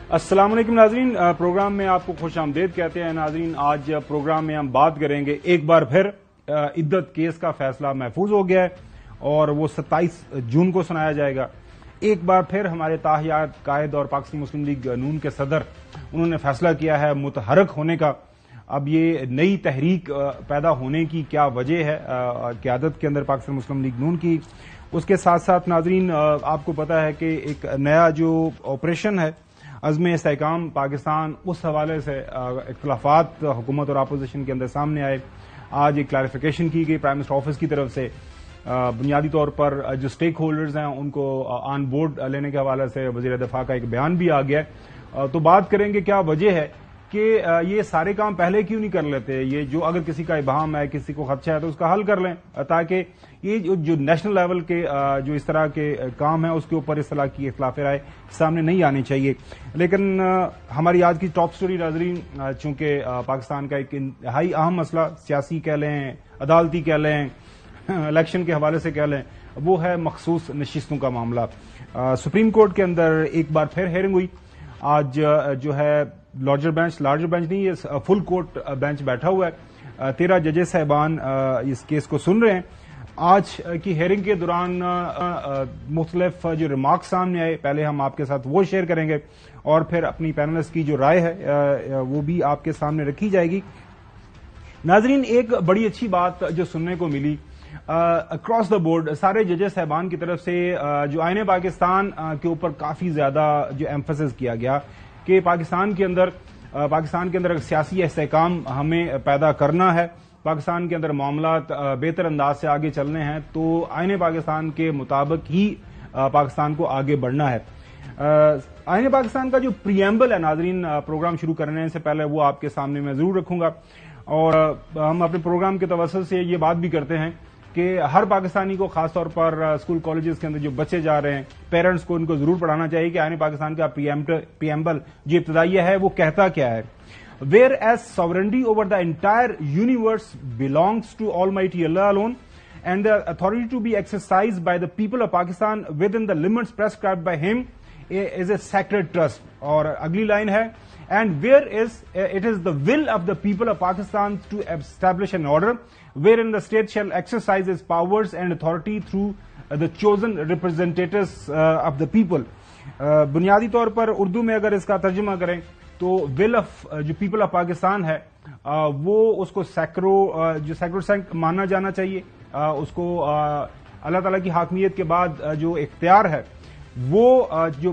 السلام علیکم ناظرین، پروگرام میں آپ کو خوش آمدید کہتے ہیں۔ ناظرین، آج پروگرام میں ہم بات کریں گے، ایک بار پھر عدت کیس کا فیصلہ محفوظ ہو گیا ہے اور وہ 27 جون کو سنایا جائے گا۔ ایک بار پھر ہمارے تاحیات قائد اور پاکستانی مسلم لیگ نون کے صدر انہوں نے فیصلہ کیا ہے متحرک ہونے کا۔ اب یہ نئی تحریک پیدا ہونے کی کیا وجہ ہے قیادت کے اندر پاکستان مسلم لیگ نون کی؟ اس کے ساتھ ساتھ ناظرین، آپ کو پتا ہے کہ ایک نیا جو آپریشن ہے عزم استحکام پاکستان، اس حوالے سے اختلافات حکومت اور اپوزیشن کے اندر سامنے آئے۔ آج ایک کلیریفیکیشن کی گئی پرائم منسٹر آفس کی طرف سے، بنیادی طور پر جو سٹیک ہولڈرز ہیں ان کو آن بورڈ لینے کے حوالے سے وزیر دفاع کا ایک بیان بھی آ گیا ہے۔ تو بات کریں گے کیا وجہ ہے کہ یہ سارے کام پہلے کیوں نہیں کر لیتے، یہ جو اگر کسی کا ابہام ہے، کسی کو خدشہ ہے تو اس کا حل کر لیں، تاکہ یہ جو نیشنل لیول کے جو اس طرح کے کام ہیں اس کے اوپر اس طرح کی اختلاف رائے سامنے نہیں آنی چاہیے۔ لیکن ہماری آج کی ٹاپ سٹوری ناظرین، چونکہ پاکستان کا ایک انتہائی اہم مسئلہ، سیاسی کہہ لیں، عدالتی کہہ لیں، الیکشن کے حوالے سے کہہ لیں، وہ ہے مخصوص نشستوں کا معاملہ۔ سپریم کورٹ کے اندر ایک بار پھر ہیئرنگ ہوئی۔ آج جو ہے لارجر بینچ نہیں، یہ فل کورٹ بینچ بیٹھا ہوا ہے، 13 ججز صاحبان اس کیس کو سن رہے ہیں۔ آج کی ہیئرنگ کے دوران مختلف جو ریمارکس سامنے آئے، پہلے ہم آپ کے ساتھ وہ شیئر کریں گے اور پھر اپنی پینلسٹ کی جو رائے ہے وہ بھی آپ کے سامنے رکھی جائے گی۔ ناظرین، ایک بڑی اچھی بات جو سننے کو ملی اکراس دا بورڈ سارے ججز صاحبان کی طرف سے، جو آئین پاکستان کے اوپر کافی زیادہ جو ایمفسس کیا گیا کہ پاکستان کے اندر اگر سیاسی استحکام ہمیں پیدا کرنا ہے، پاکستان کے اندر معاملات بہتر انداز سے آگے چلنے ہیں، تو آئین پاکستان کے مطابق ہی پاکستان کو آگے بڑھنا ہے۔ آئین پاکستان کا جو پریمبل ہے ناظرین، پروگرام شروع کرنے سے پہلے وہ آپ کے سامنے میں ضرور رکھوں گا، اور ہم اپنے پروگرام کے توسط سے یہ بات بھی کرتے ہیں کہ ہر پاکستانی کو، خاص طور پر اسکول کالجز کے اندر جو بچے جا رہے ہیں، پیرنٹس کو ان کو ضرور پڑھانا چاہیے کہ آئین پاکستان کا پریمبل جو ابتدائیہ ہے وہ کہتا کیا ہے۔ Whereas sovereignty over the entire universe belongs to Almighty Allah alone, and the authority to be exercised by the people of Pakistan within the limits prescribed by him is a sacred trust. اور اگلی line ہے، and it is the will of the people of Pakistan to establish an order wherein the state shall exercise its powers and authority through the chosen representatives of the people. بنیادی طور پر اردو میں اگر اس کا ترجمہ کریں تو will of جو people of Pakistan ہے وہ اس کو سیکروسینکٹ ماننا جانا چاہیے، اس کو اللہ تعالیٰ کی حاکمیت کے بعد جو اختیار ہے وہ جو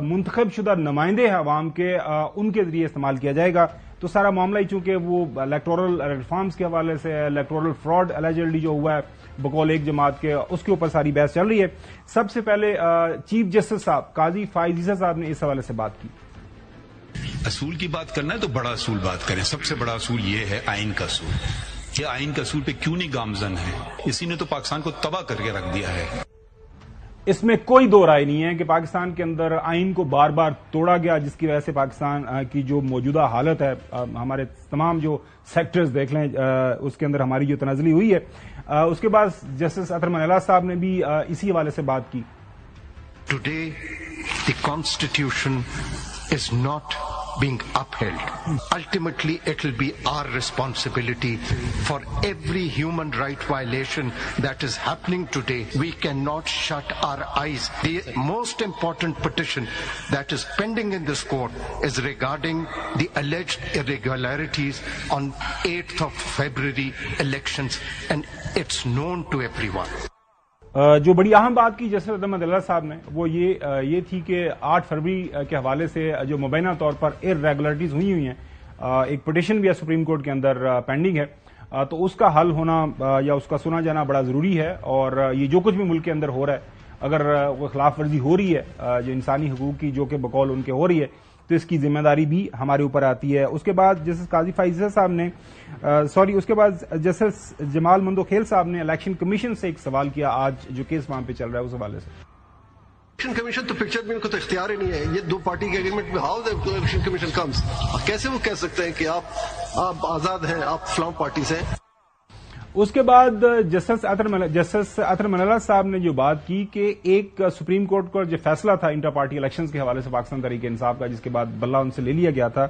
منتخب شدہ نمائندے ہیں عوام کے، ان کے ذریعے استعمال کیا جائے گا۔ تو سارا معاملہ ہی چونکہ وہ الیکٹورل ریفارمز کے حوالے سے، الیکٹورل فراڈ اللیجڈلی جو ہوا ہے بقول ایک جماعت کے، اس کے اوپر ساری بحث چل رہی ہے۔ سب سے پہلے چیف جسٹس صاحب قاضی فائز عیسی صاحب نے اس حوالے سے بات کی۔ اصول کی بات کرنا ہے تو بڑا اصول بات کریں۔ سب سے بڑا اصول یہ ہے آئین کا اصول۔ یہ آئین کا اصول پہ کیوں نہیں گامزن ہے؟ اسی نے تو پاکستان کو تباہ کر کے رکھ دیا ہے۔ اس میں کوئی دو رائے نہیں ہے کہ پاکستان کے اندر آئین کو بار بار توڑا گیا، جس کی وجہ سے پاکستان کی جو موجودہ حالت ہے، ہمارے تمام جو سیکٹرز دیکھ لیں اس کے اندر ہماری جو تنزلی ہوئی ہے۔ اس کے بعد جسٹس اطہر منیلا صاحب نے بھی اسی حوالے سے بات کی۔ Today, the Constitution is not being upheld. Ultimately, it will be our responsibility for every human right violation that is happening today. We cannot shut our eyes. The most important petition that is pending in this court is regarding the alleged irregularities on 8th of February elections, and it's known to everyone. جو بڑی اہم بات کی justice اطہر Manila صاحب نے وہ یہ تھی کہ 8 فروری کے حوالے سے جو مبینہ طور پر ارریگولرٹیز ہوئی ہیں، ایک پٹیشن بھی ہے سپریم کورٹ کے اندر پینڈنگ ہے، تو اس کا حل ہونا یا اس کا سنا جانا بڑا ضروری ہے۔ اور یہ جو کچھ بھی ملک کے اندر ہو رہا ہے، اگر وہ خلاف ورزی ہو رہی ہے جو انسانی حقوق کی، جو کہ بقول ان کے ہو رہی ہے، تو اس کی ذمہ داری بھی ہمارے اوپر آتی ہے۔ اس کے بعد جسٹس قاضی فائز عیسی صاحب نے اس کے بعد جسٹس جمال مندوخیل صاحب نے الیکشن کمیشن سے ایک سوال کیا، آج جو کیس وہاں پہ چل رہا ہے اس حوالے سے۔ الیکشن کمیشن تو پکچر میں ان کو تو اختیار ہی نہیں ہے، یہ دو پارٹی کے ایگریمنٹ میں ہاؤ الیکشن کمیشن کمز، کیسے وہ کہہ سکتے ہیں کہ آپ آزاد ہیں، آپ فلاں پارٹی سے ہیں؟ اس کے بعد جسٹس اطہر منالہ صاحب نے جو بات کی کہ ایک سپریم کورٹ کا جو فیصلہ تھا انٹر پارٹی الیکشنز کے حوالے سے پاکستان تحریک انصاف کا، جس کے بعد بلہ ان سے لے لیا گیا تھا،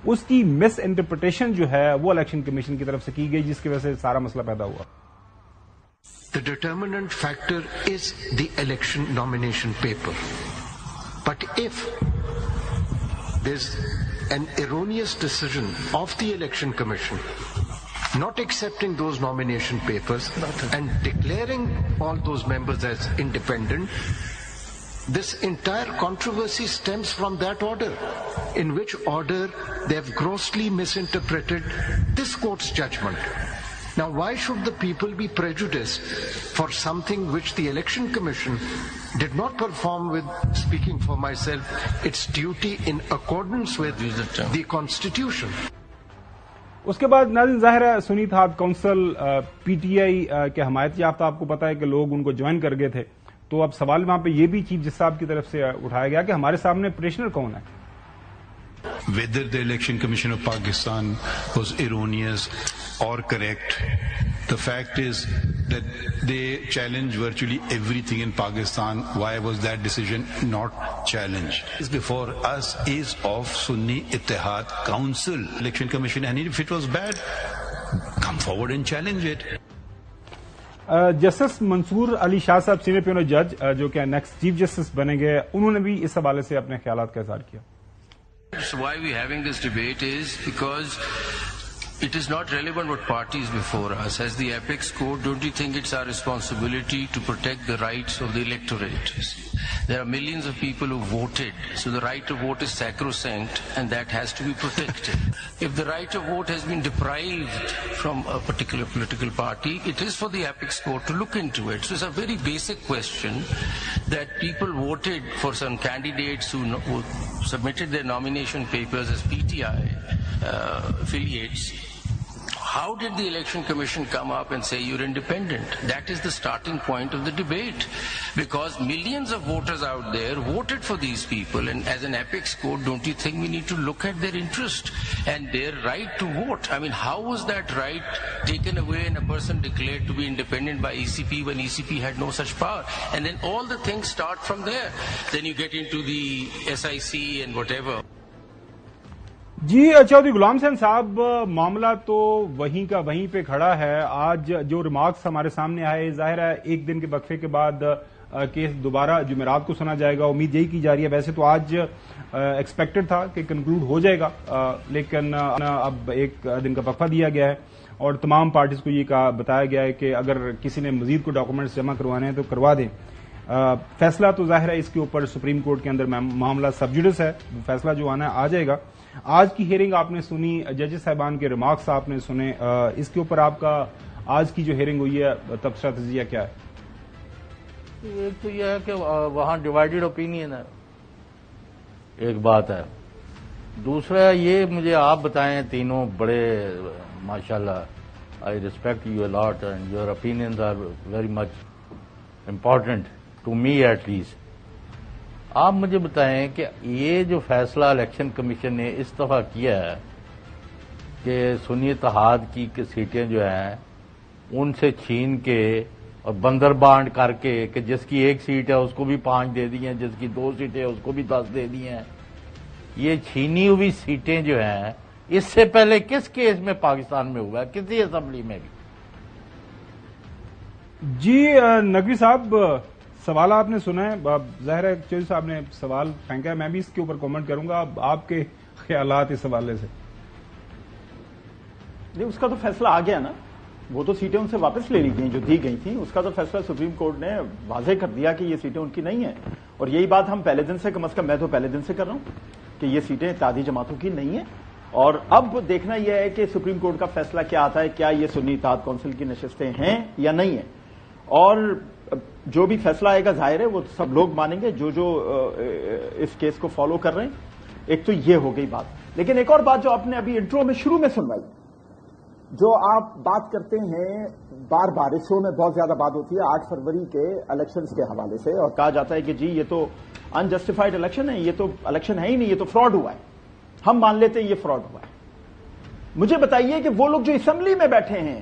اس کی مس انٹرپریٹیشن جو ہے وہ الیکشن کمیشن کی طرف سے کی گئی، جس کی وجہ سے سارا مسئلہ پیدا ہوا. The determinant factor is the election nomination paper. But if there's an erroneous decision of the election commission not accepting those nomination papers and declaring all those members as independent, this entire controversy stems from that order, in which order they have grossly misinterpreted this court's judgment. Now, why should the people be prejudiced for something which the election commission did not perform with, speaking for myself, its duty in accordance with the constitution? اس کے بعد ناظرین ظاہر ہے سنی اتحاد council P T I کے حمایت یافتہ، آپ کو پتا ہے کہ لوگ ان کو جوائن کر گئے تھے، تو اب سوال وہاں پہ یہ بھی چیف جسٹس صاحب کی طرف سے اٹھایا گیا کہ ہمارے سامنے پٹیشنر کون ہے. Whether the Election Commission of Pakistan was erroneous or correct, the fact is that they challenged virtually everything in Pakistan. Why was that decision not challenged? Before us is of Sunni Ittihad Council, Election Commission, and if it was bad, come forward and challenge it. Justice Mansoor Ali Shah صاحب senior پیونل جج جو کہ next chief justice بنیں گے، انہوں نے بھی اس حوالے سے اپنے خیالات کا اظہار کیا. So why we're having this debate is because it is not relevant what party is before us. As the Apex Code, don't you think it's our responsibility to protect the rights of the electorate? There are millions of people who voted, so the right to vote is sacrosanct and that has to be protected. If the right to vote has been deprived from a particular political party, it is for the Apex Court to look into it. So it's a very basic question that people voted for some candidates who submitted their nomination papers as PTI affiliates. How did the Election Commission come up and say you're independent? That is the starting point of the debate, because millions of voters out there voted for these people, and as an Apex Court, don't you think we need to look at their interest and their right to vote? I mean, how was that right taken away and a person declared to be independent by ECP when ECP had no such power? And then all the things start from there. Then you get into the SIC and whatever. جی چودھری غلام حسین صاحب، معاملہ تو وہیں کا وہیں پہ کھڑا ہے. آج جو ریمارکس ہمارے سامنے آئے، ظاہر ہے ایک دن کے وقفے کے بعد کیس دوبارہ جمعرات کو سنا جائے گا، امید یہی کی جا رہی ہے. ویسے تو آج ایکسپیکٹڈ تھا کہ کنکلوڈ ہو جائے گا، لیکن اب ایک دن کا وقفہ دیا گیا ہے اور تمام پارٹیز کو یہ بتایا گیا ہے کہ اگر کسی نے مزید کوئی ڈاکومنٹس جمع کروانے ہیں تو کروا دیں. فیصلہ تو ظاہر ہے اس کے اوپر سپریم کورٹ کے اندر معاملہ سب جوڈس ہے، فیصلہ جو آنا ہے آ جائے گا. آج کی ہیئرنگ آپ نے سنی، ججز صاحبان کے ریمارکس آپ نے سنے، اس کے اوپر آپ کا آج کی جو ہیئرنگ ہوئی ہے تبصرہ تجزیہ کیا ہے؟ ایک تو یہ ہے کہ وہاں ڈیوائیڈڈ اوپینین ہے، ایک بات ہے. دوسرا یہ مجھے آپ بتائیں، تینوں بڑے ماشاءاللہ I respect you a lot and your opinions are very much important to me at least. آپ مجھے بتائیں کہ یہ جو فیصلہ الیکشن کمیشن نے اس دفعہ کیا ہے کہ سنی اتحاد کی سیٹیں جو ہیں ان سے چھین کے اور بندر بانٹ کر کے کہ جس کی ایک سیٹ ہے اس کو بھی 5 دے دی ہیں، جس کی 2 سیٹیں اس کو بھی 10 دے دی ہیں. یہ چھینی ہوئی سیٹیں جو ہیں اس سے پہلے کس کیس میں پاکستان میں ہوا ہے؟ کسی اسمبلی میں بھی؟ جی نقوی صاحب، سوال آپ نے سنا ہے، ظاہر ہے چودھری صاحب نے سوال پھینکا ہے، میں بھی اس کے اوپر کامنٹ کروں گا. آپ کے خیالات اس حوالے سے؟ نہیں، اس کا تو فیصلہ آ گیا نا، وہ تو سیٹیں ان سے واپس لے لی گئیں جو دی گئی تھیں. اس کا تو فیصلہ سپریم کورٹ نے واضح کر دیا کہ یہ سیٹیں ان کی نہیں ہیں. اور یہی بات ہم پہلے دن سے، کم از کم میں تو پہلے دن سے کر رہا ہوں کہ یہ سیٹیں اتحادی جماعتوں کی نہیں ہیں. اور اب دیکھنا یہ ہے کہ سپریم کورٹ کا فیصلہ کیا آتا ہے، کیا یہ سنی اتحاد کونسل کی نشستیں ہیں یا نہیں ہیں. اور جو بھی فیصلہ آئے گا ظاہر ہے وہ سب لوگ مانیں گے جو اس کیس کو فالو کر رہے ہیں. ایک تو یہ ہو گئی بات. لیکن ایک اور بات جو آپ نے ابھی انٹرو میں شروع میں سنوائی، جو آپ بات کرتے ہیں بار بار اس شو میں بہت زیادہ بات ہوتی ہے 8 فروری کے الیکشنز کے حوالے سے، اور کہا جاتا ہے کہ جی یہ تو انجسٹیفائڈ الیکشن ہے، یہ تو الیکشن ہے ہی نہیں، یہ تو فراڈ ہوا ہے. ہم مان لیتے ہیں یہ فراڈ ہوا ہے. مجھے بتائیے کہ وہ لوگ جو اسمبلی میں بیٹھے ہیں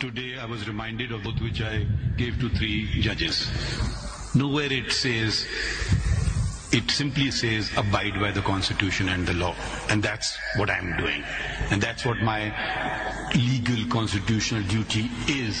Today I was reminded of which I gave to 3 judges. Nowhere it says It simply says abide by the Constitution and the law, and that's what I'm doing, and that's what my legal constitutional duty is.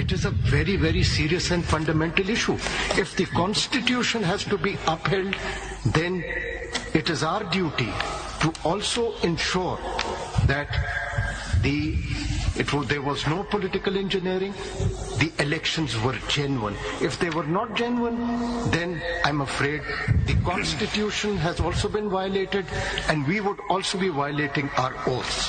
It is a very, very serious and fundamental issue. If the Constitution has to be upheld, then it is our duty to also ensure that there was no political engineering. The elections were genuine. If they were not genuine, then I'm afraid the Constitution has also been violated, and we would also be violating our oaths.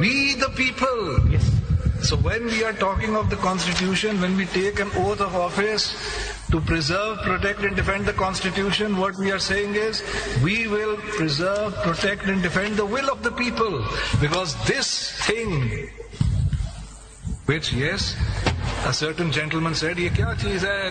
We the people. Yes. So when we are talking of the Constitution, when we take an oath of office to preserve, protect and defend the Constitution, what we are saying is we will preserve, protect and defend the will of the people, because this thing which, yes, a certain gentleman said, ye kya cheez hai,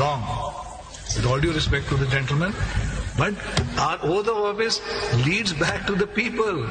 Wrong. With all due respect to the gentleman, but our oath of office leads back to the people.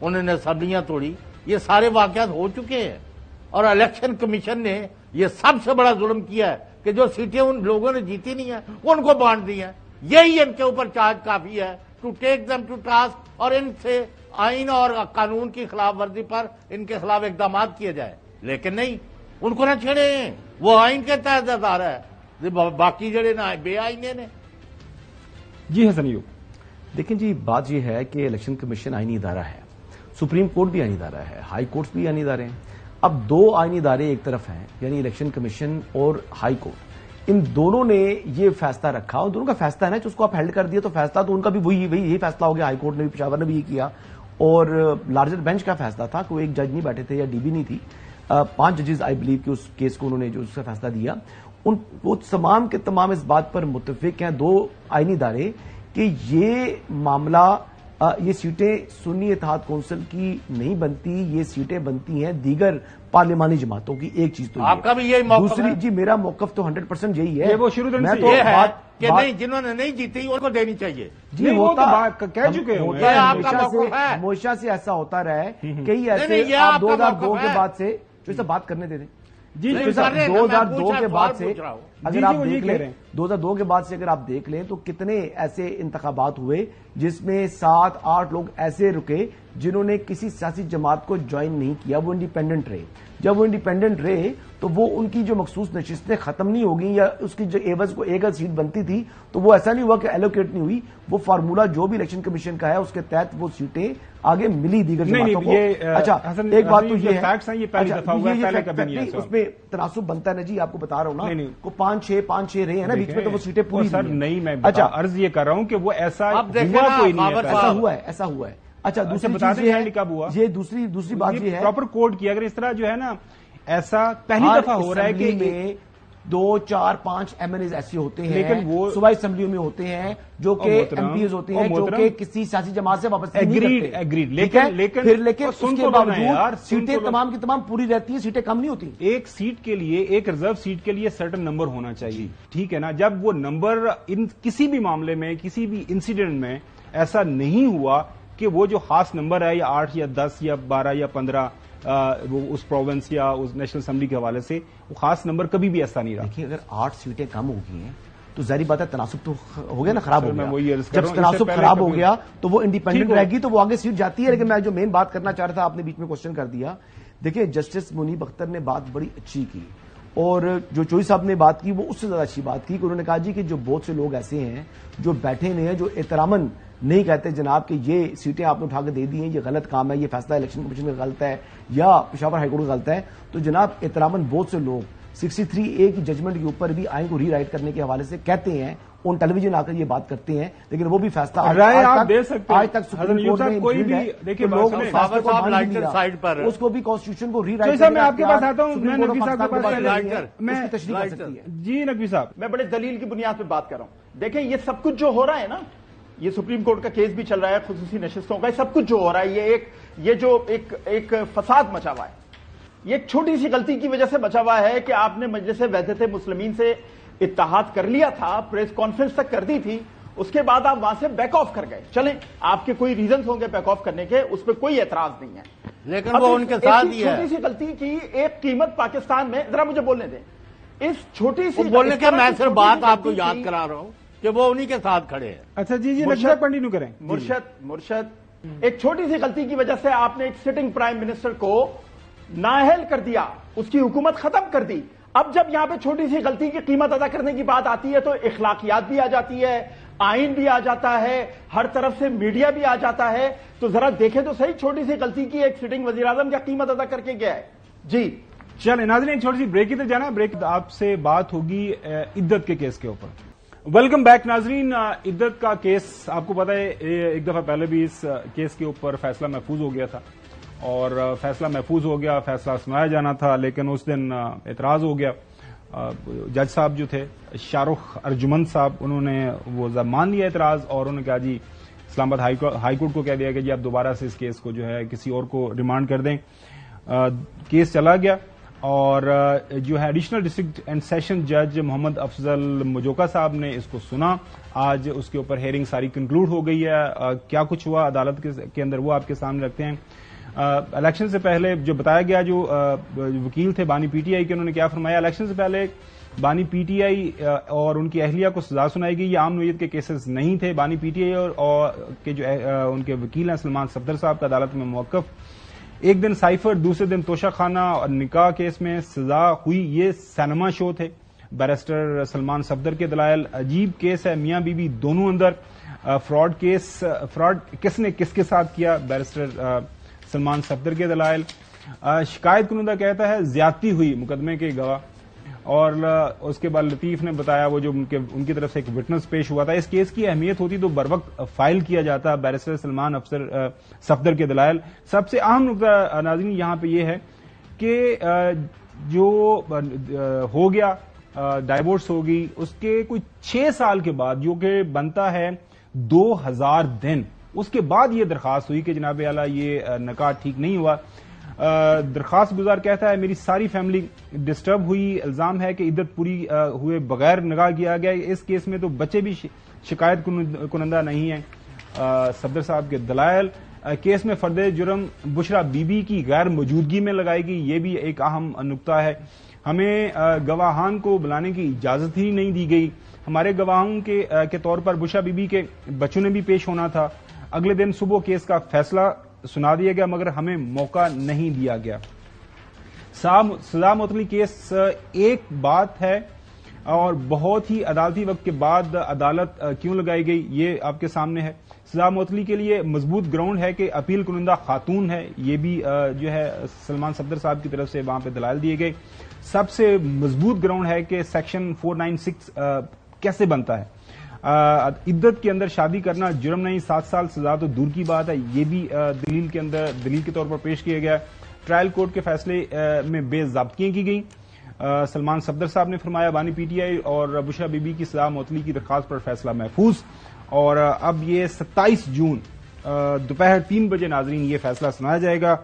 انہوں نے اسمبلیاں توڑی، یہ سارے واقعات ہو چکے ہیں، اور election commission نے یہ سب سے بڑا ظلم کیا ہے کہ جو سیٹیں ان لوگوں نے جیتی نہیں ہیں وہ ان کو بانٹ دی ہیں. یہی ان کے اوپر چارج کافی ہے to take them to task, اور ان سے آئین اور قانون کی خلاف ورزی پر ان کے خلاف اقدامات کیے جائے. لیکن نہیں، ان کو نہ چھیڑے، وہ آئین کے تحت آ رہا ہے، باقی جڑے نہ بے آئینے نے. جی حسن ایوب. دیکھیں جی، بات یہ ہے کہ الیکشن کمیشن آئینی ادارہ ہے، سپریم کورٹ بھی آئینی ادارہ ہے، ہائی کورٹس بھی آئینی ادارے ہیں. اب دو آئینی ادارے ایک طرف ہیں، یعنی الیکشن کمیشن اور ہائی کورٹ، ان دونوں نے یہ فیصلہ رکھا، اور دونوں کا فیصلہ ہے نا، اس کو آپ ہیلڈ کر دیا تو فیصلہ تو ان کا بھی یہی فیصلہ ہو گیا. ہائی کورٹ نے بھی، پشاور نے بھی یہ کیا، اور لارجر بینچ کا فیصلہ تھا کہ وہ ایک جج نہیں بیٹھے تھے یا ڈی بی نہیں تھی، 5 ججز آئی بلیو کہ اس کیس کو انہوں نے جو اس کا فیصلہ دیا، وہ تمام کے تمام اس بات پر متفق ہیں، دو آئینی ادارے، کہ یہ معاملہ، یہ سیٹیں سنی اتحاد کونسل کی نہیں بنتی، یہ سیٹیں بنتی ہیں دیگر پارلیمانی جماعتوں کی. ایک چیز تو آپ کا بھی یہی موقف دوسری ہے؟ جی میرا موقف تو 100% یہی ہے. وہ شروع میں سے تو یہ ہے کہ نہیں، جنہوں نے نہیں جیتی ان کو دینی چاہیے. جی وہ تو ہوتا کہہ چکے ہیں، یہ آپ کا موقف ہے. ہمیشہ سے ایسا ہوتا رہا ہے. کئی نہیں، ایسے یہ آپ آپ کا 2002 موقف کے ہے. بعد سے جو اسے بات کرنے دے دیں. جی نہیں، جی سر، 2002 کے بعد سے اگر جی، آپ وہ یہ دیکھ کہہ لیں، رہے ہیں. 2002 کے بعد سے اگر آپ دیکھ لیں تو کتنے ایسے انتخابات ہوئے جس میں 7-8 لوگ ایسے رکے جنہوں نے کسی سیاسی جماعت کو جوائن نہیں کیا، وہ انڈیپینڈنٹ رہے. جب وہ انڈیپینڈنٹ رہے تو وہ ان کی جو مخصوص نشستیں ختم نہیں ہو گئیں، یا اس کی جو ایوز کو ایک سیٹ بنتی تھی تو وہ ایسا نہیں ہوا کہ ایلوکیٹ نہیں ہوئی، وہ فارمولا جو بھی الیکشن کمیشن کا ہے اس کے تحت وہ سیٹیں آگے ملی دیگر جماعتوں کو. اچھا، ایک بات تو یہ ہے، یہ پہلی دفعہ ہوا ہے، پہلے کبھی نہیں ایسا. اس میں تناسب بنتا ہے نا جی، آپ کو بتا رہا ہوں نا، کو 5-6 رہے ہیں نا بیچ میں، تو وہ سیٹیں پوری سر نہیں. میں اچھا عرض یہ کر رہا ہوں کہ وہ ایسا ہوا کوئی نہیں ہے، ایسا ہوا ہے. اچھا، دوسری بتا چیز یہ دیں کب ہوا، یہ دوسری بات یہ ہے پراپر کوڈ کیا. اگر اس طرح جو ہے نا ایسا پہلی دفعہ ہو رہا ہے کہ 2-4-5 ایم این ایز ایسے ہوتے ہیں، لیکن وہ صوبائی اسمبلیوں میں ہوتے ہیں جو کہ ایم پی ایز ہوتے ہیں جو کہ کسی سیاسی جماعت سے واپس ایگریڈ، لیکن اس کے باوجود سیٹیں تمام کی تمام پوری رہتی ہیں، سیٹیں کم نہیں ہوتی. ایک سیٹ کے لیے، ایک ریزرو سیٹ کے لیے سرٹن نمبر ہونا چاہیے، ٹھیک ہے نا. جب وہ نمبر کسی بھی معاملے میں، کسی بھی انسیڈنٹ میں ایسا نہیں ہوا کہ وہ جو خاص نمبر ہے، یا 8 یا 10 یا 12 یا 15 وہ اس پروونس یا اس نیشنل اسمبلی کے حوالے سے، وہ خاص نمبر کبھی بھی ایسا نہیں رہا. دیکھیے، اگر 8 سیٹیں کم ہو گئی ہیں تو ظاہری بات ہے تناسب تو ہو گیا نا، خراب ہو گیا. جب تناسب خراب ہو گیا تو وہ انڈیپینڈنٹ رہے گی تو وہ آگے سیٹ جاتی ہے. لیکن میں جو مین بات کرنا چاہ رہا تھا، آپ نے بیچ میں کوشچن کر دیا. دیکھیں، جسٹس منیب اختر نے بات بڑی اچھی کی، اور جو چوئی صاحب نے بات کی وہ اس سے زیادہ اچھی بات کی کہ انہوں نے کہا جی کہ جو بہت سے لوگ ایسے ہیں جو بیٹھے ہوئے ہیں، جو احتراماً نہیں کہتے جناب کہ یہ سیٹیں آپ نے اٹھا کے دے دی ہیں، یہ غلط کام ہے، یہ فیصلہ الیکشن کمیشن کا غلط ہے یا پشاور ہائی کورٹ کا غلط ہے. تو جناب احتراماً بہت سے لوگ 63A کی ججمنٹ کے اوپر بھی آئین کو ری رائٹ کرنے کے حوالے سے کہتے ہیں، ان ٹیلی ویژن آ کر یہ بات کرتے ہیں، لیکن وہ بھی فیصلہ آج تک سپریم کورٹ میں کوئی بھی دیکھیے اس کو بھی کانسٹیٹیوشن کو ری رائٹ. میں آپ کے پاس آتا ہوں، میں نقوی صاحب کے پاس تشریح کر سکتی ہے. جی نقوی صاحب، میں بڑے دلیل کی بنیاد پہ بات کر رہا ہوں. دیکھیں، یہ سب کچھ جو ہو رہا ہے نا، یہ سپریم کورٹ کا کیس بھی چل رہا ہے، خصوصی نشستوں کا، یہ سب کچھ جو ہو رہا ہے، یہ جو ایک فساد مچا ہوا ہے، یہ ایک چھوٹی سی غلطی کی وجہ سے بچا ہوا ہے کہ آپ نے مجلس وحدت مسلمین سے اتحاد کر لیا تھا، پریس کانفرنس تک کر دی تھی، اس کے بعد آپ وہاں سے بیک آف کر گئے. چلیں، آپ کے کوئی ریزنز ہوں گے بیک آف کرنے کے، اس پہ کوئی اعتراض نہیں ہے، لیکن وہ ان کے ساتھ ہی ہے. چھوٹی سی غلطی کی ایک قیمت پاکستان میں، ذرا مجھے بولنے دیں. اس چھوٹی سی بولنے کے میں صرف بات آپ کو یاد کرا رہا ہوں کہ وہ انہی کے ساتھ کھڑے ہیں. اچھا جی کنٹینیو کریں. مرشد، ایک چھوٹی سی غلطی کی وجہ سے آپ نے ایک سٹنگ پرائم منسٹر کو نااہل کر دیا، اس کی حکومت ختم کر دی. اب جب یہاں پہ چھوٹی سی غلطی کی قیمت ادا کرنے کی بات آتی ہے تو اخلاقیات بھی آ جاتی ہے، آئین بھی آ جاتا ہے، ہر طرف سے میڈیا بھی آ جاتا ہے. تو ذرا دیکھیں تو صحیح، چھوٹی سی غلطی کی ایک سٹنگ وزیر اعظم کیا قیمت ادا کر کے گیا ہے. جی چلیں ناظرین، ایک چھوٹی سی بریک کی طرف جانا ہے. بریک آپ سے بات ہوگی عدت کے کیس کے اوپر. ویلکم بیک ناظرین. عدت کا کیس آپ کو پتا ہے ایک دفعہ پہلے بھی اس کیس کے اوپر فیصلہ محفوظ ہو گیا تھا، اور فیصلہ محفوظ ہو گیا، فیصلہ سنایا جانا تھا، لیکن اس دن اعتراض ہو گیا. جج صاحب جو تھے شاہ رخ ارجمند صاحب، انہوں نے وہ مان لیا اعتراض، اور انہوں نے کہا جی اسلام آباد ہائی کورٹ کو کہہ دیا کہ جی آپ دوبارہ سے اس کیس کو جو ہے کسی اور کو ریمانڈ کر دیں. کیس چلا گیا. اور جو ہے ایڈیشنل ڈسٹرکٹ اینڈ سیشن جج محمد افضل مجوکا صاحب نے اس کو سنا. آج اس کے اوپر ہیئرنگ ساری کنکلوڈ ہو گئی ہے. کیا کچھ ہوا عدالت کے اندر وہ آپ کے سامنے رکھتے ہیں. الیکشن سے پہلے جو بتایا گیا جو وکیل تھے بانی پی ٹی آئی کے, انہوں نے کیا فرمایا. الیکشن سے پہلے بانی پی ٹی آئی اور ان کی اہلیہ کو سزا سنائی گئی. یہ عام نوعیت کے کیسز نہیں تھے. بانی پی ٹی آئی اور کے جو ان کے وکیل ہیں سلمان صفدر صاحب کا عدالت میں موقف. ایک دن سائفر, دوسرے دن توشہ خانہ اور نکاح کیس میں سزا ہوئی. یہ سینما شو تھے. بیرسٹر سلمان صفدر کے دلائل. عجیب کیس ہے, میاں بیوی دونوں اندر. فراڈ کیس, فراڈ کس نے کس کے ساتھ کیا. بیرسٹر سلمان صفدر کے دلائل. شکایت کنندہ کہتا ہے زیادتی ہوئی مقدمے کے گواہ, اور اس کے بعد لطیف نے بتایا وہ جو ان کی طرف سے ایک وٹنس پیش ہوا تھا. اس کیس کی اہمیت ہوتی تو بروقت فائل کیا جاتا. بیرسٹر سلمان صفدر کے دلائل. سب سے اہم نقطہ ناظرین یہاں پہ یہ ہے کہ جو ہو گیا ڈائیورس ہوگی, اس کے کوئی 6 سال کے بعد, جو کہ بنتا ہے 2000 دن, اس کے بعد یہ درخواست ہوئی کہ جناب اعلیٰ یہ نکاح ٹھیک نہیں ہوا. درخواست گزار کہتا ہے میری ساری فیملی ڈسٹرب ہوئی. الزام ہے کہ عدت پوری ہوئے بغیر نکاح کیا گیا. اس کیس میں تو بچے بھی شکایت کنندہ نہیں ہیں. صفدر صاحب کے دلائل. کیس میں فرد جرم بشرا بی بی کی غیر موجودگی میں لگائی گئی. یہ بھی ایک اہم نقطہ ہے. ہمیں گواہان کو بلانے کی اجازت ہی نہیں دی گئی. ہمارے گواہوں کے طور پر بشرا بی بی کے بچوں نے بھی پیش ہونا تھا. اگلے دن صبح کیس کا فیصلہ سنا دیا گیا مگر ہمیں موقع نہیں دیا گیا. سزا معطلی کیس ایک بات ہے اور بہت ہی عدالتی وقت کے بعد عدالت کیوں لگائی گئی یہ آپ کے سامنے ہے. سزا معطلی کے لیے مضبوط گراؤنڈ ہے کہ اپیل کنندہ خاتون ہے. یہ بھی جو ہے سلمان صفدر صاحب کی طرف سے وہاں پہ دلائل دیے گئے. سب سے مضبوط گراؤنڈ ہے کہ سیکشن 496 کیسے بنتا ہے. عدت کے اندر شادی کرنا جرم نہیں, 7 سال سزا تو دور کی بات ہے. یہ بھی دلیل کے طور پر پیش کیا گیا. ٹرائل کورٹ کے فیصلے میں بے ضابطگیاں کی گئیں. سلمان صفدر صاحب نے فرمایا بانی پی ٹی آئی اور بشرا بی بی کی سزا معطلی کی درخواست پر فیصلہ محفوظ. اور اب یہ 27 جون دوپہر 3 بجے ناظرین یہ فیصلہ سنایا جائے گا.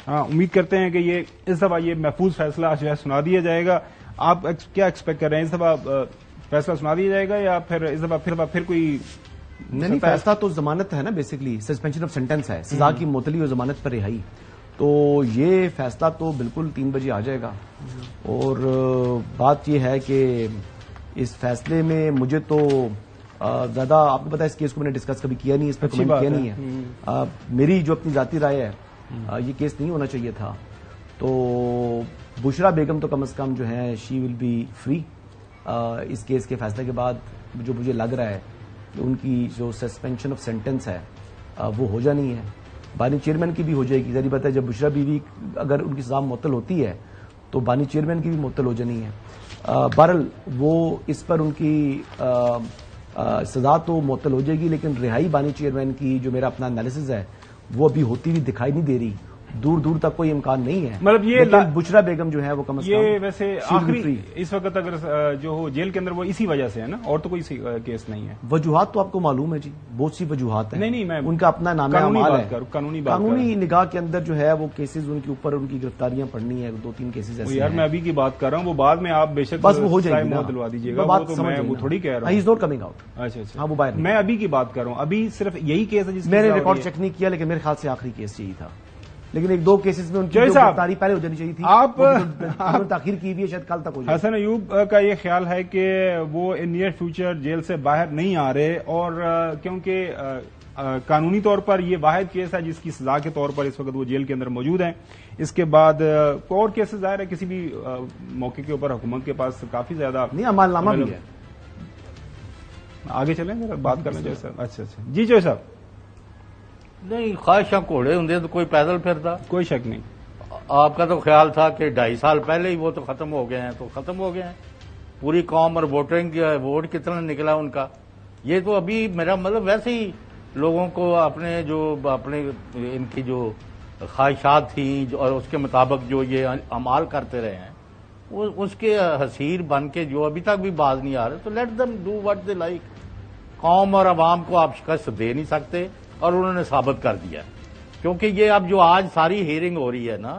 امید کرتے ہیں کہ یہ اس دفعہ یہ محفوظ فیصلہ جو ہے سنا دیا جائے گا. آپ کیا ایکسپیکٹ کر رہے ہیں, اس دفعہ فیصلہ سنا دیا جائے گا یا پھر اس دفعہ پھر کوئی نہیں؟ فیصلہ تو ضمانت ہے نا, بیسکلی سسپینشن آف سینٹینس ہے, سزا کی معطلی اور ضمانت پر رہائی. تو یہ فیصلہ تو بالکل 3 بجے آ جائے گا. اور بات یہ ہے کہ اس فیصلے میں مجھے تو زیادہ, آپ کو پتا ہے اس کیس کو میں نے ڈسکس کبھی کیا نہیں, اس پہ کمنٹ کیا نہیں ہے. میری جو اپنی ذاتی رائے ہے یہ کیس نہیں ہونا چاہیے تھا. تو بشرا بیگم تو کم از کم جو ہے شی ول بی فری. اس کیس کے فیصلے کے بعد جو مجھے لگ رہا ہے کہ ان کی جو سسپینشن آف سینٹینس ہے وہ ہو جانی ہے. بانی چیئرمین کی بھی ہو جائے گی. ظاہر بات ہے جب بشرا بیوی اگر ان کی سزا معطل ہوتی ہے تو بانی چیئرمین کی بھی معطل ہو جانی ہے. بہرحال وہ اس پر ان کی سزا تو معطل ہو جائے گی, لیکن رہائی بانی چیئرمین کی جو میرا اپنا انالیسز ہے وہ ابھی ہوتی ہوئی دکھائی نہیں دے رہی. دور دور تک کوئی امکان نہیں ہے. مطلب یہ بشرا بیگم جو ہے وہ کم از کم یہ ویسے آخری اس وقت اگر جو ہو جیل کے اندر وہ اسی وجہ سے ہے نا, اور تو کوئی کیس نہیں ہے. وجوہات تو آپ کو معلوم ہے جی, بہت سی وجوہات ہیں. نہیں میں ان کا اپنا نام اعمال ہے. قانونی نگاہ کے اندر جو ہے وہ کیسز ان کے اوپر ان کی گرفتاریاں پڑھنی ہے. 2-3 کیسز ایسے یار میں ابھی کی بات کر رہا ہوں, وہ بعد میں آپ بے شک بس وہ ہو جائے گی, دلوا دیجیے گا. وہ تھوڑی کہہ رہا ہوں ہی از ناٹ کمنگ آؤٹ. اچھا ہاں وہ باہر میں ابھی کی بات کر رہا ہوں. ابھی صرف یہی کیس ہے جس میں نے ریکارڈ چیک نہیں کیا, لیکن میرے خیال سے آخری کیس یہی تھا. لیکن 1-2 کیسز میں ان کی گرفتاری پہلے ہو جانی چاہیے تھی. آپ تاخیر کی ہوئی ہے, شاید کل تک ہو جائے. حسن ایوب کا یہ خیال ہے کہ وہ نیئر فیوچر جیل سے باہر نہیں آ رہے, اور کیونکہ قانونی طور پر یہ واحد کیس ہے جس کی سزا کے طور پر اس وقت وہ جیل کے اندر موجود ہیں. اس کے بعد اور کیسز ظاہر ہے کسی بھی موقع کے اوپر حکومت کے پاس کافی زیادہ نہیں, عمال نامہ بھی ہے. آگے چلیں بات کرنا چاہیے صاحب. اچھا جی جو صاحب. نہیں, خواہشاں گھوڑے ہوں تو کوئی پیدل پھرتا, کوئی شک نہیں. آپ کا تو خیال تھا کہ 2.5 سال پہلے ہی وہ تو ختم ہو گئے ہیں, تو ختم ہو گئے ہیں. پوری قوم اور ووٹ کتنا نکلا ان کا. یہ تو ابھی میرا مطلب ویسے ہی لوگوں کو اپنے ان کی جو خواہشات تھیں اور اس کے مطابق جو یہ اعمال کرتے رہے ہیں, اس کے حسیر بن کے جو ابھی تک بھی باز نہیں آ رہے, تو let them do what they like. قوم اور عوام کو آپ شکست دے نہیں سکتے, اور انہوں نے ثابت کر دیا. کیونکہ یہ اب جو آج ساری ہیئرنگ ہو رہی ہے نا,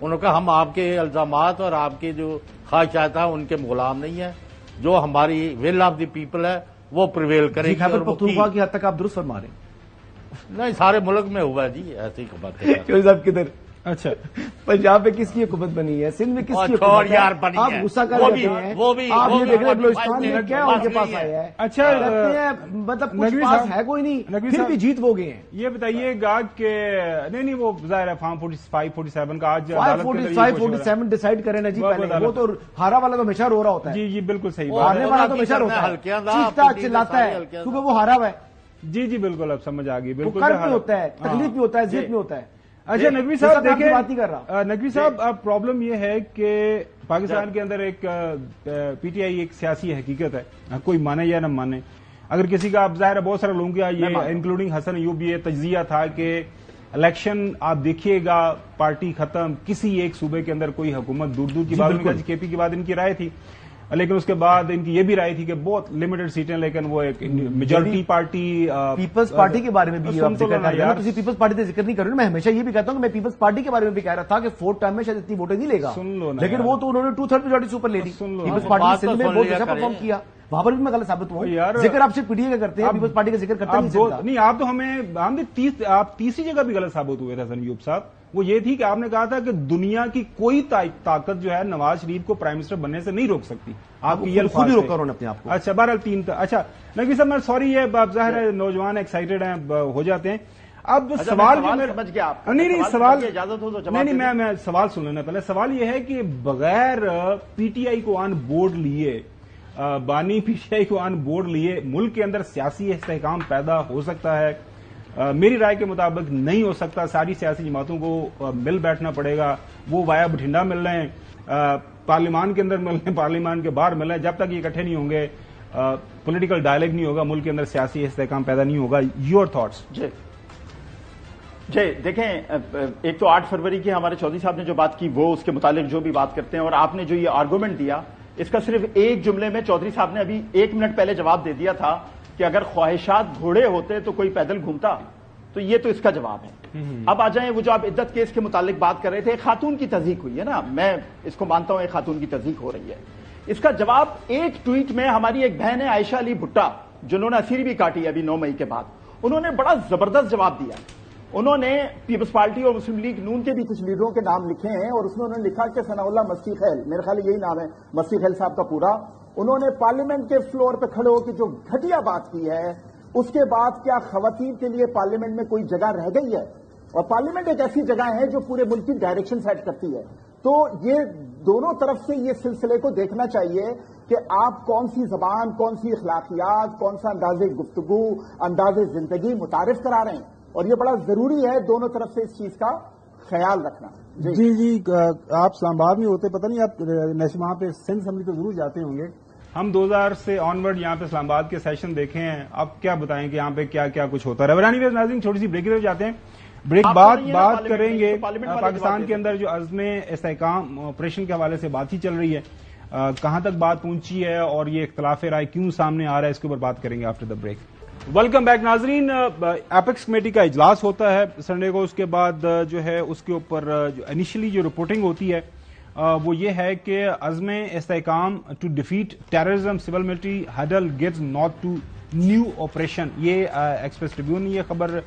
انہوں نے کہا ہم آپ کے الزامات اور آپ کے جو خواہشات ہیں ان کے غلام نہیں ہیں. جو ہماری ول آف دی پیپل ہے وہ پریویل کرے گی. خیبر پختونخوا کی حد تک آپ درست فرما رہے ہیں. نہیں, سارے ملک میں ہوا ہے جی ایسی بات. چوہدری صاحب کدھر؟ اچھا, پنجاب میں کس کی حکومت بنی ہے؟ سندھ میں کس کی حکومت ہے؟ آپ غصہ کر رہے ہیں. آپ یہ دیکھ رہے ہیں بلوچستان میں کیا ان کے پاس آیا ہے. اچھا, مطلب کچھ پاس ہے کوئی نہیں, پھر بھی جیت وہ گئے ہیں. یہ بتائیے گا کہ نہیں وہ ظاہر ہے فارم 45-47 کا آج 45-47 ڈیسائیڈ کریں نا جی. پہلے وہ تو ہارا والا تو ہمیشہ رو رہا ہوتا ہے. جی جی بالکل صحیح. ہارنے والا تو ہمیشہ روتا ہے, چیختا چلاتا ہے کیونکہ وہ ہارا ہوا ہے. جی جی بالکل, اب سمجھ آ گئی. بالکل کرب بھی ہوتا ہے, تکلیف بھی ہوتا ہے, ضد بھی ہوتا ہے. اچھا نقوی صاحب دیکھیں, بات نہیں کر رہا. نقوی صاحب اب پرابلم یہ ہے کہ پاکستان کے اندر ایک پی ٹی آئی ایک سیاسی حقیقت ہے, کوئی مانے یا نہ مانے. اگر کسی کا اب ظاہر ہے بہت سارے لوگوں کا یہ انکلوڈنگ حسن ایوب یہ تجزیہ تھا کہ الیکشن آپ دیکھیے گا پارٹی ختم, کسی ایک صوبے کے اندر کوئی حکومت دور دور کی بات, کے پی کی بات ان کی رائے تھی, لیکن اس کے بعد ان کی یہ بھی رائے تھی کہ بہت لمیٹڈ سیٹیں, لیکن وہ ایک میجورٹی پارٹی پیپلز پارٹی کے بارے میں بھی آپ ذکر کر رہے ہیں. کسی پیپلز پارٹی سے ذکر نہیں کر رہا ہوں, میں ہمیشہ یہ بھی کہتا ہوں کہ میں پیپلز پارٹی کے بارے میں بھی کہہ رہا تھا کہ 4 ٹرم میں شاید اتنی ووٹیں نہیں لے گا, لیکن وہ تو انہوں نے 2/3 میجورٹی سے اوپر لے لی. پیپلز پارٹی سندھ میں بہت اچھا پرفارم کیا, وہاں پر بھی میں غلط ثابت ہوا. ذکر آپ صرف پی ٹی آئی کا کرتے ہیں, پیپلز پارٹی کا ذکر کرتے نہیں. آپ تو ہم آپ تیسری جگہ بھی غلط ثابت ہوئے تھے حسن ایوب صاحب. وہ یہ تھی کہ آپ نے کہا تھا کہ دنیا کی کوئی طاقت جو ہے نواز شریف کو پرائم منسٹر بننے سے نہیں روک سکتی. آپ کی یہ خود ہی روکا انہوں نے اپنے آپ کو. اچھا بہرحال 3. اچھا نقوی صاحب میں سوری, یہ آپ ظاہر ہے نوجوان ایکسائٹیڈ ہیں ہو جاتے ہیں. اب سوال سمجھ گیا آپ, نہیں سوال اجازت ہو تو نہیں, میں سوال سن لینا پہلے. سوال یہ ہے کہ بغیر پی ٹی آئی کو آن بورڈ لیے, بانی پی ٹی آئی کو آن بورڈ لیے ملک کے اندر سیاسی استحکام پیدا ہو سکتا ہے؟ میری رائے کے مطابق نہیں ہو سکتا. ساری سیاسی جماعتوں کو مل بیٹھنا پڑے گا. وہ وایا بٹھنڈا مل رہے ہیں, پارلیمان کے اندر مل رہے ہیں, پارلیمان کے باہر مل رہے ہیں. جب تک یہ اکٹھے نہیں ہوں گے, پولیٹیکل ڈائلیگ نہیں ہوگا, ملک کے اندر سیاسی استحکام پیدا نہیں ہوگا. Your thoughts? جی دیکھیں, ایک تو 8 فروری کی ہمارے چودھری صاحب نے جو بات کی وہ اس کے متعلق جو بھی بات کرتے ہیں, اور آپ نے جو یہ آرگومنٹ دیا اس کا صرف ایک جملے میں چودھری صاحب نے ابھی 1 منٹ پہلے جواب دے دیا تھا کہ اگر خواہشات گھوڑے ہوتے تو کوئی پیدل گھومتا. تو یہ تو اس کا جواب ہے. اب آ جائیں وہ جو آپ عدت کیس کے متعلق بات کر رہے تھے, ایک خاتون کی تضحیق ہوئی ہے نا, میں اس کو مانتا ہوں ایک خاتون کی تضحیق ہو رہی ہے. اس کا جواب ایک ٹویٹ میں ہماری ایک بہن ہے عائشہ علی بھٹا, جنہوں نے اسیری بھی کاٹی ہے ابھی 9 مئی کے بعد, انہوں نے بڑا زبردست جواب دیا. انہوں نے پیپلز پارٹی اور مسلم لیگ نون کے بھی کچھ لیڈروں کے نام لکھے ہیں, اور اس میں انہوں نے لکھا کہ ثناء اللہ مستی خیل, میرے خیال یہی نام ہے مستی خیل صاحب کا پورا, انہوں نے پارلیمنٹ کے فلور پہ کھڑے ہو کے جو گھٹیا بات کی ہے, اس کے بعد کیا خواتین کے لیے پارلیمنٹ میں کوئی جگہ رہ گئی ہے؟ اور پارلیمنٹ ایک ایسی جگہ ہے جو پورے ملک کی ڈائریکشن سیٹ کرتی ہے. تو یہ دونوں طرف سے یہ سلسلے کو دیکھنا چاہیے کہ آپ کون سی زبان, کون سی اخلاقیات, کون سا انداز گفتگو, انداز زندگی متعارف کرا رہے ہیں, اور یہ بڑا ضروری ہے دونوں طرف سے اس چیز کا خیال رکھنا. جی آپ اسلام آباد میں ہوتے, پتہ نہیں آپ وہاں پہ سندھ اسمبلی تو ضرور جاتے ہوں گے. ہم 2000 سے آنورڈ یہاں پہ اسلام آباد کے سیشن دیکھے ہیں. آپ کیا بتائیں کہ یہاں پہ کیا کیا کچھ ہوتا ہے؟ ربرانی ویز ناظرین چھوٹی سی بریک کی طرف جاتے ہیں. بریک بعد بات کریں گے پاکستان کے اندر جو عزم استحکام آپریشن کے حوالے سے بات ہی چل رہی ہے, کہاں تک بات پہنچی ہے اور یہ اختلاف رائے کیوں سامنے آ رہا ہے, اس کے اوپر بات کریں گے after the break. Welcome back ناظرین. ایپیکس کمیٹی کا اجلاس ہوتا ہے سنڈے کو. اس کے بعد جو ہے اس کے اوپر جو انیشلی جو رپورٹنگ ہوتی ہے وہ یہ ہے کہ عزم استحکام to defeat terrorism civil military huddle gets nod to new operation. یہ ایکسپریس ٹریبیون نے یہ خبر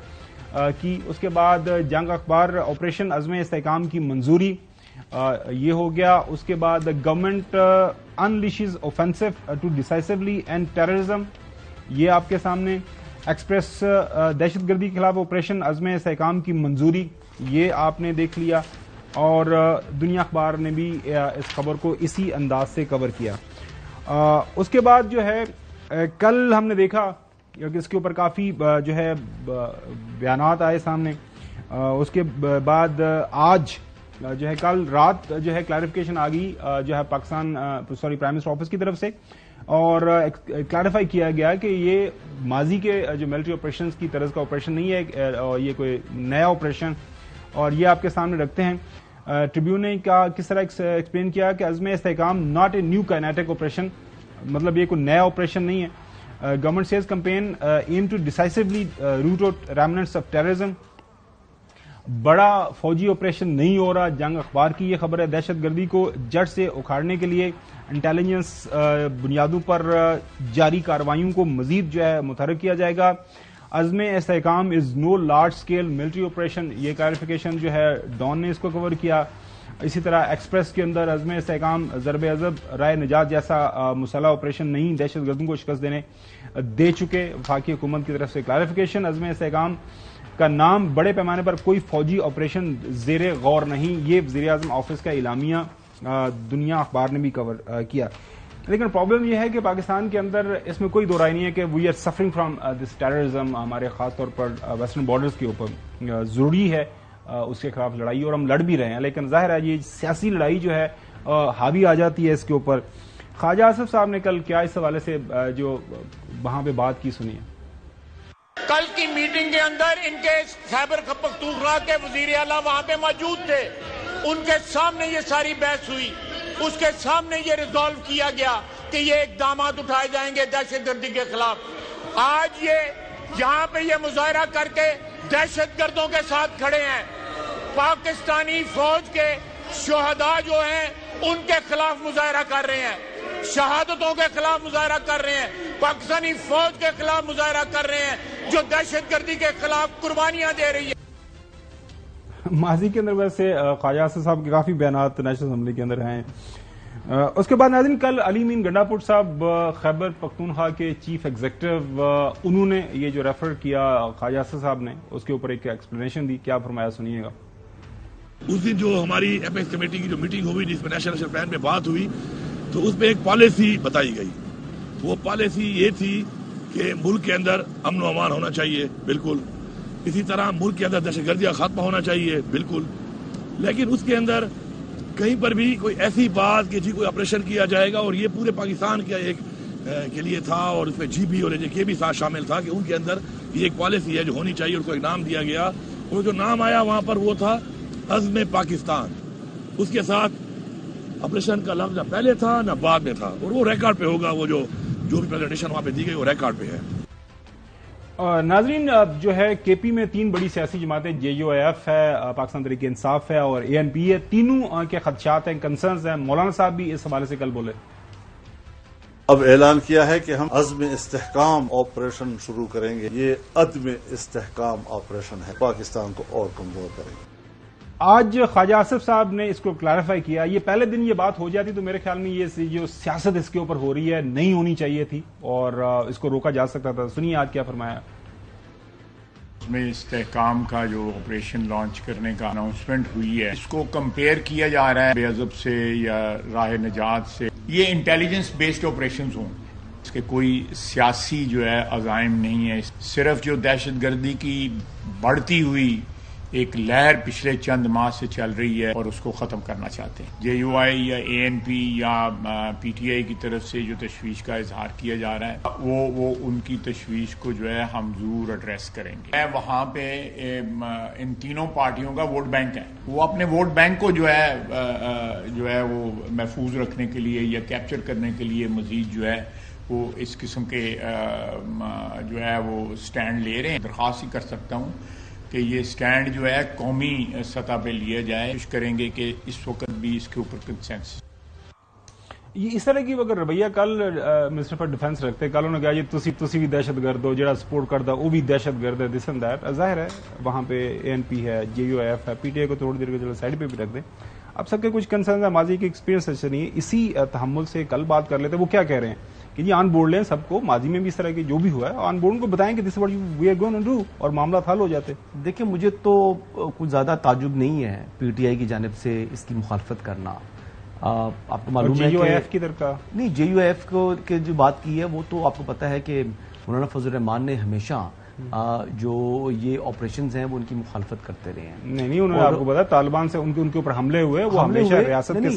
کی. اس کے بعد جنگ اخبار آپریشن عزم استحکام کی منظوری یہ ہو گیا. اس کے بعد government unleashes offensive to decisively end terrorism, یہ آپ کے سامنے. ایکسپریس دہشت گردی کے خلاف آپریشن عزم استحکام کی منظوری, یہ آپ نے دیکھ لیا. اور دنیا اخبار نے بھی اس خبر کو اسی انداز سے کور کیا. اس کے بعد جو ہے کل ہم نے دیکھا کہ اس کے اوپر کافی جو ہے بیانات آئے سامنے. اس کے بعد آج جو ہے کل رات جو ہے کلیریفیکیشن آ گئی جو ہے پاکستان پرائم منسٹر آفس کی طرف سے, اور کلیریفائی کیا گیا کہ یہ ماضی کے جو ملٹری آپریشنز کی طرز کا آپریشن نہیں ہے, یہ کوئی نیا آپریشن, اور یہ آپ کے سامنے رکھتے ہیں. ٹریبیون نے کس طرح ایکسپلین کیا کہ عزم Istehkam not a new kinetic operation, مطلب یہ کوئی نیا آپریشن نہیں ہے. Government sees campaign aim to decisively root out remnants of terrorism. بڑا فوجی آپریشن نہیں ہو رہا. جنگ اخبار کی یہ خبر ہے. دہشت گردی کو جڑ سے اکھاڑنے کے لیے انٹیلیجنس بنیادوں پر جاری کارروائیوں کو مزید جو ہے متحرک کیا جائے گا. Azm Istehkam is no large scale military operation, یہ کلیریفیکیشن جو ہے ڈان نے اس کو کور کیا. اسی طرح ایکسپریس کے اندر عزم استحکام ضرب عضب رائے نجات جیسا مسلح آپریشن نہیں, دہشت گردوں کو شکست دے چکے. وفاقی حکومت کی طرف سے کلیریفیکیشن, عزم استحکام کا نام بڑے پیمانے پر کوئی فوجی آپریشن زیر غور نہیں, یہ وزیر اعظم آفس کا اعلامیہ دنیا اخبار نے بھی کور کیا. لیکن پرابلم یہ ہے کہ پاکستان کے اندر اس میں کوئی دو رائے نہیں ہے کہ we are suffering from this terrorism. ہمارے خاص طور پر ویسٹرن بارڈرز کے اوپر ضروری ہے اس کے خلاف لڑائی, اور ہم لڑ بھی رہے ہیں. لیکن ظاہر ہے یہ سیاسی لڑائی جو ہے حاوی آ جاتی ہے اس کے اوپر. خواجہ آصف صاحب نے کل کیا اس حوالے سے جو وہاں پہ بات کی سنی ہے. کل کی میٹنگ کے اندر ان کے خیبر پختونخوا کے وزیر اعلیٰ وہاں پہ موجود تھے, ان کے سامنے یہ ساری بحث ہوئی, اس کے سامنے یہ ریزالو کیا گیا کہ یہ اقدامات اٹھائے جائیں گے دہشت گردی کے خلاف. آج یہ یہاں پہ یہ مظاہرہ کر کے دہشت گردوں کے ساتھ کھڑے ہیں. پاکستانی فوج کے شہداء جو ہیں ان کے خلاف مظاہرہ کر رہے ہیں, شہادتوں کے خلاف مظاہرہ کر رہے ہیں, پاکستانی فوج کے خلاف مظاہرہ کر رہے ہیں جو دہشت گردی کے خلاف قربانیاں دے رہی ہے. ماضی کے اندر ویسے خواجہ آصف صاحب کے کافی بیانات نیشنل اسمبلی کے اندر ہیں. اس کے بعد ناظرین کل علی مین گنڈا پور صاحب خیبر پختونخوا کے چیف ایگزیکٹو, انہوں نے یہ جو ریفر کیا خواجہ آصف صاحب نے, اس کے اوپر ایک ایکسپلینیشن دی. کیا فرمایا سنیے گا. اس دن جو ہماری ایپیکس کمیٹی کی جو میٹنگ ہوئی جس میں نیشنل پلان پہ بات ہوئی تو اس میں ایک پالیسی بتائی گئی. وہ پالیسی یہ تھی کہ ملک کے اندر امن و امان ہونا چاہیے, بالکل. اسی طرح ملک کے اندر دہشت گردی کا خاتمہ ہونا چاہیے, بالکل. لیکن اس کے اندر کہیں پر بھی کوئی ایسی بات کہ جی کوئی آپریشن کیا جائے گا, اور یہ پورے پاکستان کا ایک کے لیے تھا, اور اس میں جی بی اور کے بھی ساتھ شامل تھا کہ ان کے اندر یہ ایک پالیسی ہے جو ہونی چاہیے, اس کو ایک نام دیا گیا. اور جو نام آیا وہاں پر وہ تھا عزم پاکستان. اس کے ساتھ آپریشن کا لفظ نہ پہلے تھا نہ بعد میں تھا, اور وہ ریکارڈ پہ ہوگا. وہ جو بھی پریزنٹیشن وہاں پہ دی گئی وہ ریکارڈ پہ ہے. ناظرین جو ہے کے پی میں 3 بڑی سیاسی جماعتیں, جے یو اے ایف ہے, پاکستان تحریک انصاف ہے اور اے این پی ہے, تینوں کے خدشات ہیں, کنسرنز ہیں. مولانا صاحب بھی اس حوالے سے کل بولے. اب اعلان کیا ہے کہ ہم عزم استحکام آپریشن شروع کریں گے. یہ عدم استحکام آپریشن ہے, پاکستان کو اور کمزور کریں گے. آج خواجہ آصف صاحب نے اس کو کلیریفائی کیا. یہ پہلے دن یہ بات ہو جاتی تو میرے خیال میں یہ جو سیاست اس کے اوپر ہو رہی ہے نہیں ہونی چاہیے تھی, اور اس کو روکا جا سکتا تھا. سنیے آج کیا فرمایا. اس میں استحکام کا جو آپریشن لانچ کرنے کا اناؤنسمنٹ ہوئی ہے, اس کو کمپیئر کیا جا رہا ہے بے عضب سے یا راہ نجات سے. یہ انٹیلیجنس بیسڈ آپریشنز ہوں, اس کے کوئی سیاسی جو ہے عزائم نہیں ہے. صرف جو دہشت گردی کی بڑھتی ہوئی ایک لہر پچھلے چند ماہ سے چل رہی ہے اور اس کو ختم کرنا چاہتے ہیں. جے یو آئی یا اے این پی یا پی ٹی آئی کی طرف سے جو تشویش کا اظہار کیا جا رہا ہے وہ ان کی تشویش کو جو ہے ہم ضرور ایڈریس کریں گے. وہاں پہ ان تینوں پارٹیوں کا ووٹ بینک ہے, وہ اپنے ووٹ بینک کو جو ہے وہ محفوظ رکھنے کے لیے یا کیپچر کرنے کے لیے مزید جو ہے وہ اس قسم کے جو ہے وہ سٹینڈ لے رہے ہیں. درخواست ہی کر سکتا ہوں کہ یہ سٹینڈ جو ہے قومی سطح پہ لیا جائے. کوشش کریں گے کہ اس وقت بھی اس کے اوپر کنسنسس. یہ اس طرح کی اگر رویہ کل منسٹر فار ڈیفینس رکھتے, کل انہوں نے کہا یہ تسی بھی دہشت گرد ہو, جہاں سپورٹ کرتا وہ بھی دہشت گرد ہے, دس اینڈ دیٹ. ظاہر ہے وہاں پہ اے این پی ہے, جے یو ایف ہے, پی ٹی آئی کو تھوڑی دیر کے سائڈ پہ بھی رکھ دیں. اب سب کے کچھ کنسرنز ہیں, ماضی کے ایکسپیرینس ایسے نہیں ہے. اسی تحمل سے کل بات کر لیتے. وہ کیا کہہ رہے ہیں کہ جی آن بورڈ لیں سب کو, ماضی میں بھی اس طرح کی جو بھی ہوا ہے آن بورڈ کو بتائیں کہ this what we are going to do, اور معاملات حل ہو جاتے. دیکھیں مجھے تو کچھ زیادہ تعجب نہیں ہے پی ٹی آئی کی جانب سے اس کی مخالفت کرنا. آپ کو معلوم ہے جے یو ایف کی طرح نہیں, جے یو ایف کو جو بات کی ہے وہ تو آپ کو پتا ہے کہ مولانا فضل الرحمان نے ہمیشہ جو یہ آپریشنز ہیں وہ ان کی مخالفت کرتے رہے ہیں. نہیں انہوں نے آپ کو بتا طالبان سے ان کے اوپر حملے ہوئے, وہ ہمیشہ ریاست کے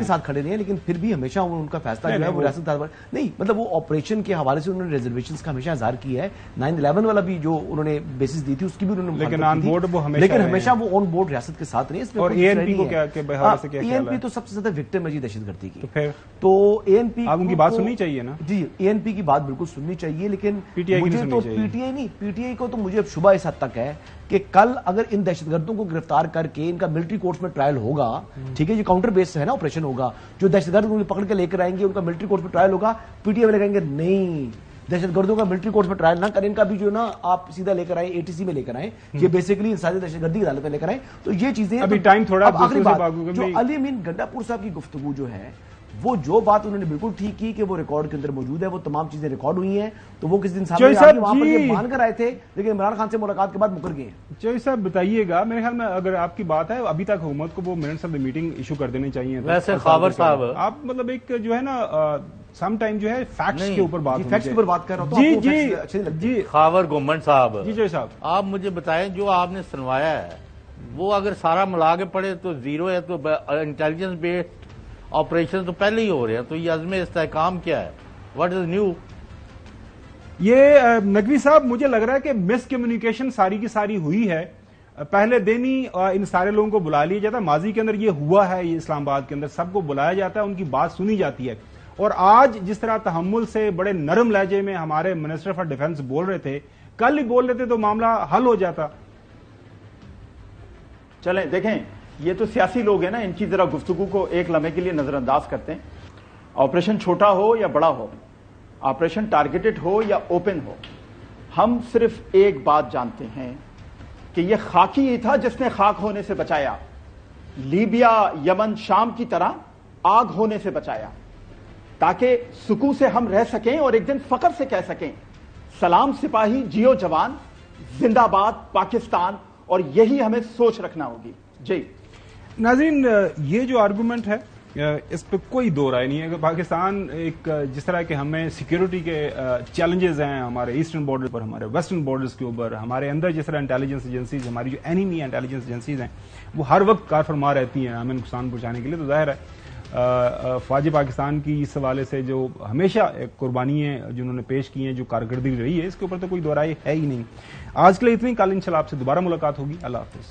ساتھ کھڑے رہے ہیں, لیکن پھر بھی ہمیشہ ان کا فیصلہ جو ہے وہ ریاست نہیں, مطلب وہ آپریشن کے حوالے سے انہوں نے ریزرویشنز کا ہمیشہ اظہار کیا ہے. 9/11 والا بھی جو انہوں نے بیسس دی تھی اس کی بھی انہوں نے, لیکن ہمیشہ وہ آن بورڈ ریاست کے ساتھ رہے. اور اے این پی کو کیا اے این پی تو سب سے زیادہ وکٹم ہے جی دہشت گردی کی, تو اے این پی آپ ان کی بات سننی چاہیے نا. جی اے این پی کی بات بالکل سننی چاہیے, لیکن مجھے تو پی ٹی آئی نہیں, پی ٹی آئی کو تو مجھے شبہ اس حد تک ہے کہ کل اگر ان دہشت گردوں کو گرفتار کر کے ان کا ملٹری کورٹس میں ٹرائل ہوگا، ٹھیک ہے، یہ کاؤنٹر بیس ہے نا آپریشن ہوگا، جو دہشت گرد ان کو پکڑ کے لے کر آئیں گے ان کا ملٹری کورٹس میں ٹرائل ہوگا، پی ٹی آئی والے کہیں گے نہیں دہشت گردوں کا ملٹری کورٹس میں ٹرائل نہ کریں، ان کا بھی جو ہے نا آپ سیدھا لے کر آئیں اے ٹی سی میں لے کر آئیں، یہ بیسیکلی انسانی دہشت گردی کی عدالت میں لے کر آئیں. تو یہ چیزیں ابھی ٹائم تھوڑا آخری بات جو علی امین گنڈا پور صاحب کی گفتگو جو ہے وہ جو بات انہوں نے بالکل ٹھیک کی کہ وہ ریکارڈ کے اندر موجود ہے، وہ تمام چیزیں ریکارڈ ہوئی ہیں، تو وہ کسی دن سامنے وہاں پر یہ مان کر آئے تھے لیکن عمران خان سے ملاقات کے بعد مکر گئے ہیں. چوہدری صاحب بتائیے گا، میرے خیال میں اگر آپ کی بات ہے ابھی تک حکومت کو وہ minutes of the meeting issue کر دینے چاہیے. ویسے خاور صاحب آپ مطلب ایک جو ہے نا سم ٹائم جو ہے فیکٹس کے اوپر بات فیکٹس کے اوپر بات کر رہا ہوں. جی خاور گومن صاحب، جی چوہدری صاحب آپ مجھے بتائیں جو آپ نے سنوایا ہے وہ اگر سارا ملا کے پڑے تو زیرو ہے، تو انٹیلیجنس بیسڈ آپریشن تو پہلے ہی ہو رہے ہیں، تو یہ عزم استحکام کیا ہے؟ What is new? یہ نقوی صاحب مجھے لگ رہا ہے کہ مس کمیونیکیشن ساری کی ساری ہوئی ہے. پہلے دن ہی ان سارے لوگوں کو بلا لیا جاتا ہے، ماضی کے اندر یہ ہوا ہے، یہ اسلام آباد کے اندر سب کو بلایا جاتا ہے، ان کی بات سنی جاتی ہے. اور آج جس طرح تحمل سے بڑے نرم لہجے میں ہمارے منسٹر فار ڈیفنس بول رہے تھے، کل ہی بول رہے تھے تو معاملہ حل ہو جاتا. چلیں دیکھیں یہ تو سیاسی لوگ ہیں نا، ان کی ذرا گفتگو کو ایک لمحے کے لیے نظر انداز کرتے ہیں. آپریشن چھوٹا ہو یا بڑا ہو، آپریشن ٹارگیٹڈ ہو یا اوپن ہو، ہم صرف ایک بات جانتے ہیں کہ یہ خاکی ہی تھا جس نے خاک ہونے سے بچایا، لیبیا یمن شام کی طرح آگ ہونے سے بچایا، تاکہ سکون سے ہم رہ سکیں اور ایک دن فخر سے کہہ سکیں سلام سپاہی جیو جوان، زندہ باد پاکستان. اور یہی ہمیں سوچ رکھنا ہوگی. جی ناظرین، یہ جو آرگومنٹ ہے اس پہ کوئی دو رائے نہیں ہے کہ پاکستان ایک جس طرح کہ ہمیں سیکیورٹی کے چیلنجز ہیں ہمارے ایسٹرن بارڈر پر، ہمارے ویسٹرن بارڈرز کے اوپر، ہمارے اندر جس طرح انٹیلیجنس ایجنسیز، ہماری جو اینیمی انٹیلیجنس ایجنسیز ہیں وہ ہر وقت کار فرما رہتی ہیں ہمیں نقصان پہنچانے کے لیے. تو ظاہر ہے فوج پاکستان کی اس حوالے سے جو ہمیشہ قربانی ہے جنہوں نے پیش کی ہیں، جو کارکردگی رہی ہے، اس کے اوپر تو کوئی دو رائے ہے ہی نہیں. آج کے لیے اتنی، کل انشاءاللہ آپ سے دوبارہ ملاقات ہوگی. اللہ حافظ.